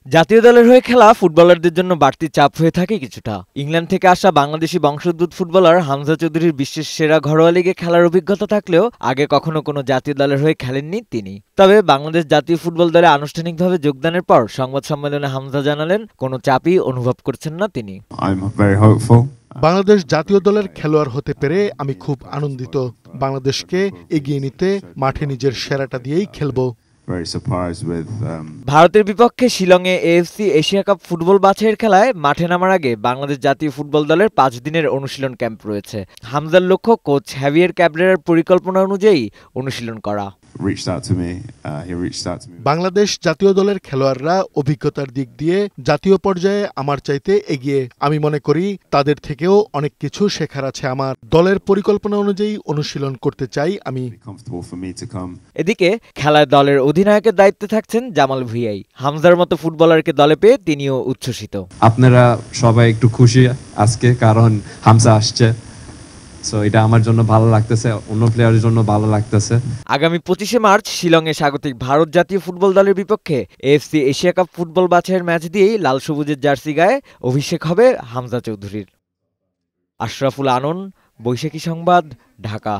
জাতীয় দলের হয়ে খেলা ফুটবলারদের জন্য বাড়তি চাপ হয়ে থাকে কিছুটা। ইংল্যান্ড থেকে আসা বাংলাদেশি বংশোদ্ভূত ফুটবলার হামজা চৌধুরীর বিশ্বের সেরা ঘরোয়া লিগে খেলার অভিজ্ঞতা থাকলেও আগে কখনো কোনো জাতীয় দলের হয়ে খেলেননি তিনি। তবে বাংলাদেশ জাতীয় ফুটবল দলে আনুষ্ঠানিকভাবে যোগদানের পর সংবাদ সম্মেলনে হামজা জানালেন, কোনো চাপই অনুভব করছেন না তিনি। বাংলাদেশ জাতীয় দলের খেলোয়াড় হতে পেরে আমি খুব আনন্দিত। বাংলাদেশকে এগিয়ে নিতে মাঠে নিজের সেরাটা দিয়েই খেলবো। ভারতের বিপক্ষে শিলংয়ে এএফসি এশিয়া কাপ ফুটবল বাছাইয়ের খেলায় মাঠে নামার আগে বাংলাদেশ জাতীয় ফুটবল দলের 5 দিনের অনুশীলন ক্যাম্প রয়েছে। হামজার লক্ষ্য কোচ হ্যাভিয়ের ক্যাবরেরার পরিকল্পনা অনুযায়ী অনুশীলন করা। বাংলাদেশ জাতীয় দলের খেলোয়াড়রা অভিজ্ঞতার দিক দিয়ে জাতীয় পর্যায়ে আমার চাইতে এগিয়ে। আমি মনে করি তাদের থেকেও অনেক কিছু শেখার আছে আমার। দলের পরিকল্পনা অনুযায়ী অনুশীলন করতে চাই আমি। এদিকে খেলায় দলের অধিনায়কের দায়িত্বে থাকছেন জামাল ভুঁইয়াই। হামজার মতো ফুটবলারকে দলে পেয়ে তিনিও উচ্ছ্বসিত। আপনারা সবাই একটু খুশি আজকে, কারণ হামজা আসছে। সো এটা আমার জন্য ভালো লাগতেছে, অন্য প্লেয়ারের জন্য ভালো লাগতেছে। আগামী 25শে মার্চ শিলংয়ে স্বাগতিক ভারত জাতীয় ফুটবল দলের বিপক্ষে এএফসি এশিয়া কাপ ফুটবল বাছাইয়ের ম্যাচ দিয়েই লাল সবুজের জার্সি গায়ে অভিষেক হবে হামজা চৌধুরীর। আশরাফুল আনন, বৈশাখী সংবাদ, ঢাকা।